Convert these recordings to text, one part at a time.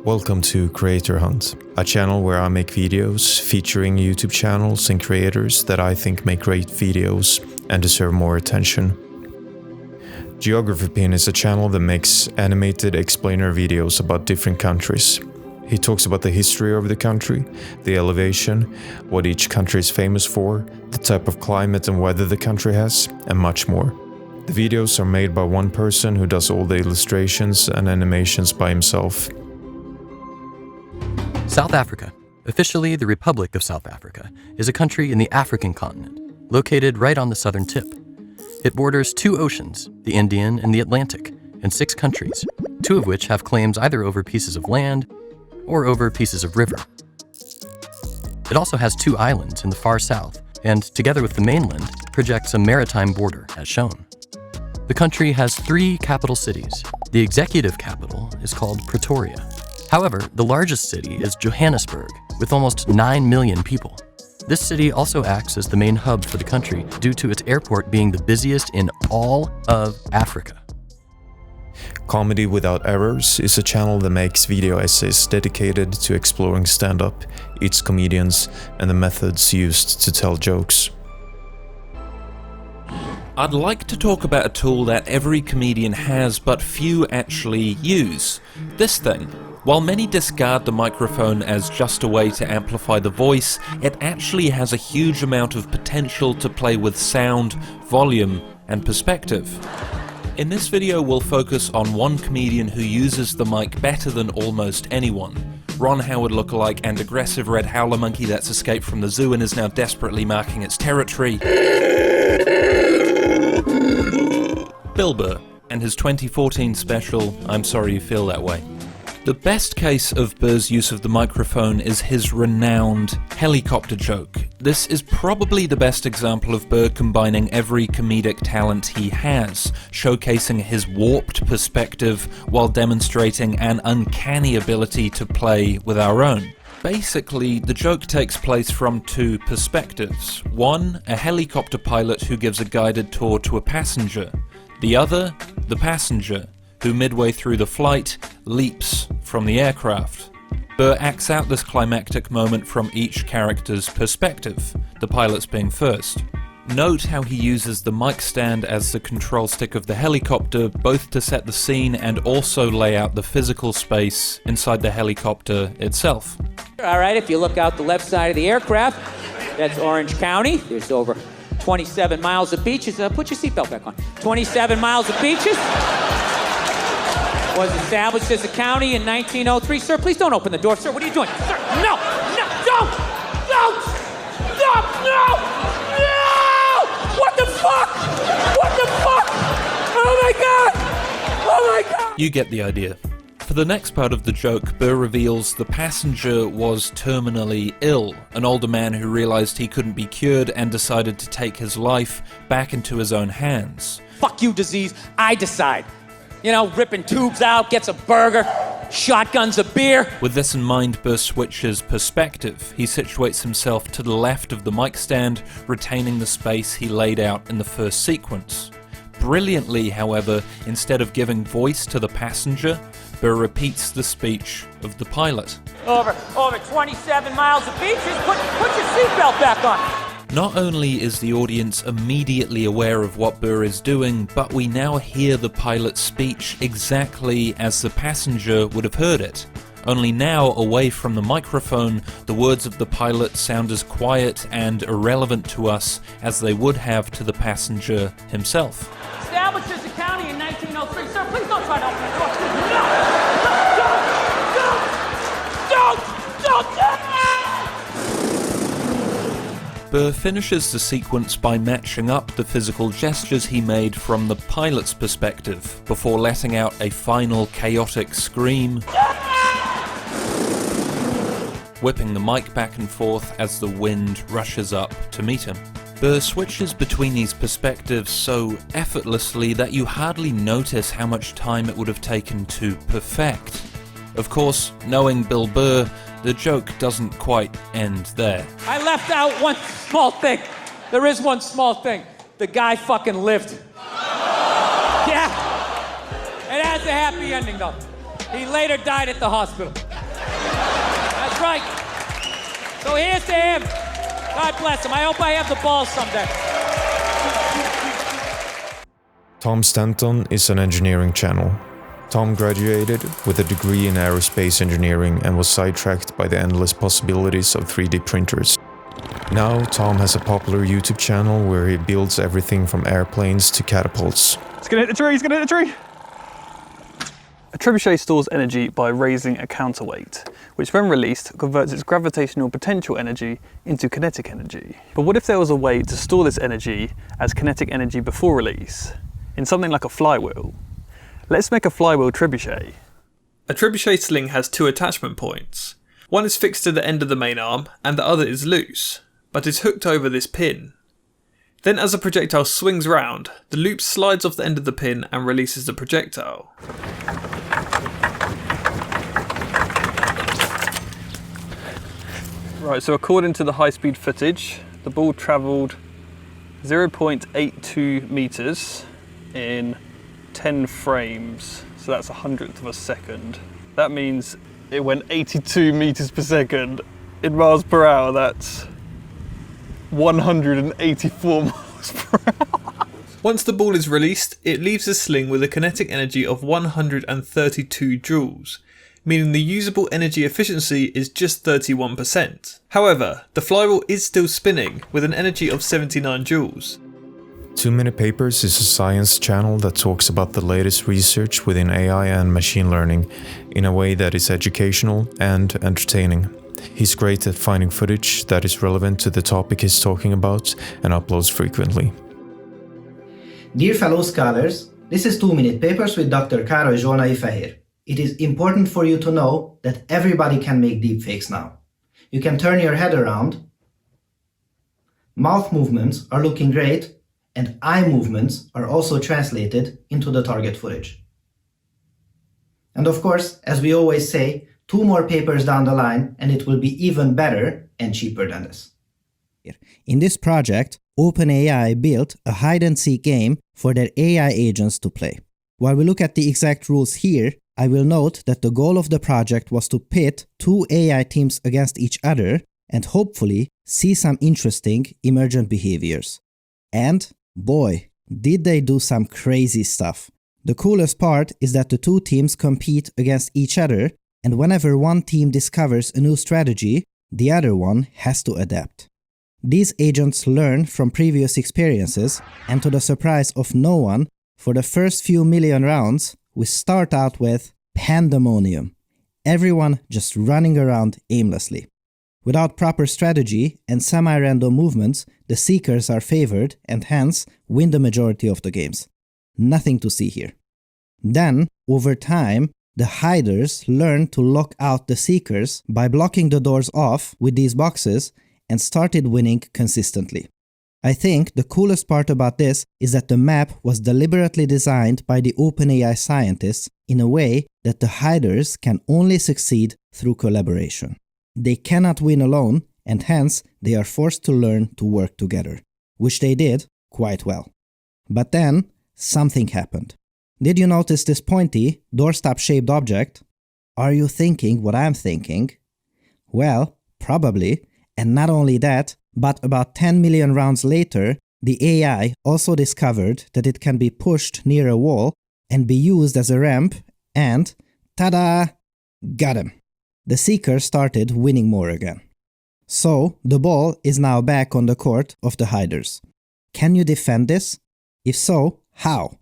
Welcome to Creator Hunt, a channel where I make videos featuring YouTube channels and creators that I think make great videos and deserve more attention. Geography Pin is a channel that makes animated explainer videos about different countries. He talks about the history of the country, the elevation, what each country is famous for, the type of climate and weather the country has, and much more. The videos are made by one person who does all the illustrations and animations by himself. South Africa, officially the Republic of South Africa, is a country in the African continent, located right on the southern tip. It borders two oceans, the Indian and the Atlantic, and 6 countries, 2 of which have claims either over pieces of land or over pieces of river. It also has 2 islands in the far south, and together with the mainland, projects a maritime border, as shown. The country has 3 capital cities. The executive capital is called Pretoria. However, the largest city is Johannesburg, with almost 9 million people. This city also acts as the main hub for the country due to its airport being the busiest in all of Africa. Comedy Without Errors is a channel that makes video essays dedicated to exploring stand-up, its comedians, and the methods used to tell jokes. I'd like to talk about a tool that every comedian has but few actually use. This thing. While many discard the microphone as just a way to amplify the voice, it actually has a huge amount of potential to play with sound, volume, and perspective. In this video we'll focus on one comedian who uses the mic better than almost anyone. Ron Howard lookalike and aggressive red howler monkey that's escaped from the zoo and is now desperately marking its territory. Bill Burr, and his 2014 special, I'm Sorry You Feel That Way. The best case of Burr's use of the microphone is his renowned helicopter joke. This is probably the best example of Burr combining every comedic talent he has, showcasing his warped perspective while demonstrating an uncanny ability to play with our own. Basically, the joke takes place from 2 perspectives. One, a helicopter pilot who gives a guided tour to a passenger. The other, the passenger, who midway through the flight leaps from the aircraft. Burr acts out this climactic moment from each character's perspective, the pilot's being first. Note how he uses the mic stand as the control stick of the helicopter, both to set the scene and also lay out the physical space inside the helicopter itself. Alright, if you look out the left side of the aircraft, that's Orange County. There's over 27 miles of beaches. Put your seatbelt back on. 27 miles of beaches. Was established as a county in 1903. Sir, please don't open the door. Sir, what are you doing? Sir, no! No! Don't! Don't! Stop! No! No! What the fuck? What the fuck? Oh my god! Oh my god! You get the idea. For the next part of the joke, Burr reveals the passenger was terminally ill, an older man who realized he couldn't be cured and decided to take his life back into his own hands. Fuck you, disease. I decide. You know, ripping tubes out, gets a burger, shotguns a beer. With this in mind, Burr switches perspective. He situates himself to the left of the mic stand, retaining the space he laid out in the first sequence. Brilliantly, however, instead of giving voice to the passenger, Burr repeats the speech of the pilot. Over 27 miles of beaches, put your seatbelt back on. Not only is the audience immediately aware of what Burr is doing, but we now hear the pilot's speech exactly as the passenger would have heard it. Only now, away from the microphone, the words of the pilot sound as quiet and irrelevant to us as they would have to the passenger himself. Established as a county in 1903. Sir, please don't try to open the door. Don't! Burr finishes the sequence by matching up the physical gestures he made from the pilot's perspective, before letting out a final chaotic scream, whipping the mic back and forth as the wind rushes up to meet him. Burr switches between these perspectives so effortlessly that you hardly notice how much time it would have taken to perfect. Of course, knowing Bill Burr, the joke doesn't quite end there. I left out one small thing. There is one small thing. The guy fucking lived. Yeah. It has a happy ending though. He later died at the hospital. right. So here's to him. God bless him. I hope I have the balls someday. Tom Stanton is an engineering channel. Tom graduated with a degree in aerospace engineering and was sidetracked by the endless possibilities of 3D printers. Now Tom has a popular YouTube channel where he builds everything from airplanes to catapults. It's gonna hit the tree, it's gonna hit the tree! A trebuchet stores energy by raising a counterweight, which when released converts its gravitational potential energy into kinetic energy. But what if there was a way to store this energy as kinetic energy before release, in something like a flywheel? Let's make a flywheel trebuchet. A trebuchet sling has two attachment points. One is fixed to the end of the main arm and the other is loose, but is hooked over this pin. Then as the projectile swings round, the loop slides off the end of the pin and releases the projectile. Right, so according to the high-speed footage, the ball travelled 0.82 metres in 10 frames, so that's 100th of a second. That means it went 82 metres per second. In miles per hour, that's 184 miles per hour. Once the ball is released, it leaves the sling with a kinetic energy of 132 joules, meaning the usable energy efficiency is just 31%. However, the flywheel is still spinning with an energy of 79 joules. 2 Minute Papers is a science channel that talks about the latest research within AI and machine learning in a way that is educational and entertaining. He's great at finding footage that is relevant to the topic he's talking about and uploads frequently. Dear fellow scholars, this is 2 Minute Papers with Dr. Károly Zsolnai Fehér. It is important for you to know that everybody can make deepfakes now. You can turn your head around, mouth movements are looking great, and eye movements are also translated into the target footage. And of course, as we always say, 2 more papers down the line and it will be even better and cheaper than this. In this project, OpenAI built a hide-and-seek game for their AI agents to play. While we look at the exact rules here, I will note that the goal of the project was to pit 2 AI teams against each other and hopefully see some interesting emergent behaviors. And boy, did they do some crazy stuff. The coolest part is that the 2 teams compete against each other, and whenever one team discovers a new strategy, the other one has to adapt. These agents learn from previous experiences, and to the surprise of no one, for the first few million rounds, we start out with pandemonium. Everyone just running around aimlessly. Without proper strategy and semi-random movements, the seekers are favored and hence win the majority of the games. Nothing to see here. Then, over time, the hiders learn to lock out the seekers by blocking the doors off with these boxes and started winning consistently. I think the coolest part about this is that the map was deliberately designed by the OpenAI scientists in a way that the hiders can only succeed through collaboration. They cannot win alone, and hence they are forced to learn to work together, which they did quite well. But then, something happened. Did you notice this pointy, doorstop-shaped object? Are you thinking what I'm thinking? Well, probably, and not only that, but about 10 million rounds later, the AI also discovered that it can be pushed near a wall and be used as a ramp, and ta-da! Got him! The seeker started winning more again. So, the ball is now back on the court of the hiders. Can you defend this? If so, how?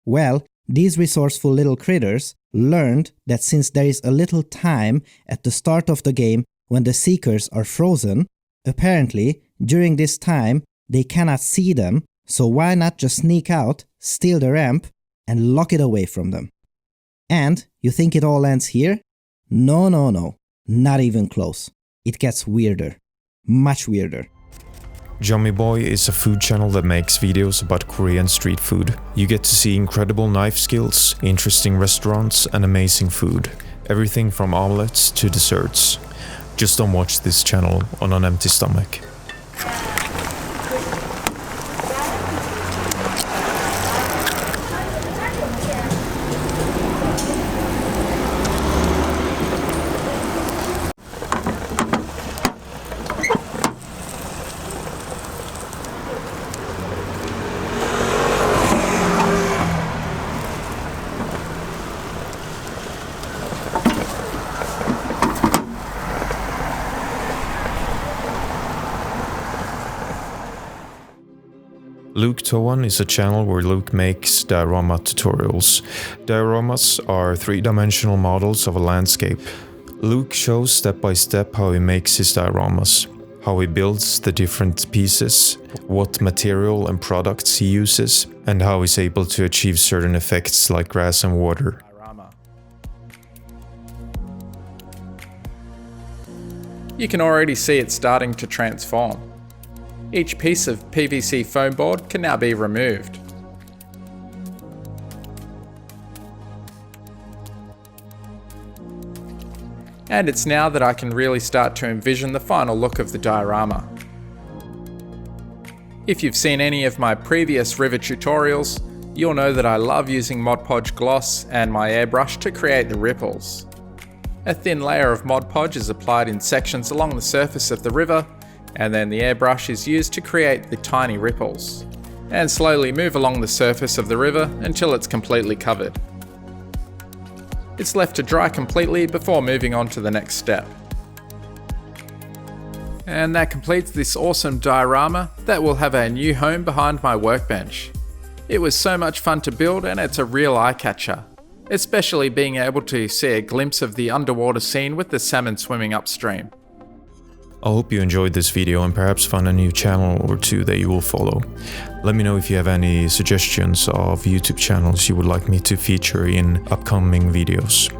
Well, these resourceful little critters learned that since there is a little time at the start of the game when the seekers are frozen, apparently, during this time, they cannot see them, so why not just sneak out, steal the ramp, and lock it away from them? And you think it all ends here? No, not even close. It gets weirder. Much weirder. Jummy Boy is a food channel that makes videos about Korean street food. You get to see incredible knife skills, interesting restaurants, and amazing food. Everything from omelets to desserts. Just don't watch this channel on an empty stomach. Luke Toan is a channel where Luke makes diorama tutorials. Dioramas are three-dimensional models of a landscape. Luke shows step by step how he makes his dioramas, how he builds the different pieces, what material and products he uses, and how he's able to achieve certain effects like grass and water. You can already see it starting to transform. Each piece of PVC foam board can now be removed. And it's now that I can really start to envision the final look of the diorama. If you've seen any of my previous river tutorials, you'll know that I love using Mod Podge gloss and my airbrush to create the ripples. A thin layer of Mod Podge is applied in sections along the surface of the river, and then the airbrush is used to create the tiny ripples, and slowly move along the surface of the river until it's completely covered. It's left to dry completely before moving on to the next step. And that completes this awesome diorama that will have a new home behind my workbench. It was so much fun to build, and it's a real eye-catcher, especially being able to see a glimpse of the underwater scene with the salmon swimming upstream. I hope you enjoyed this video and perhaps found a new channel or two that you will follow. Let me know if you have any suggestions of YouTube channels you would like me to feature in upcoming videos.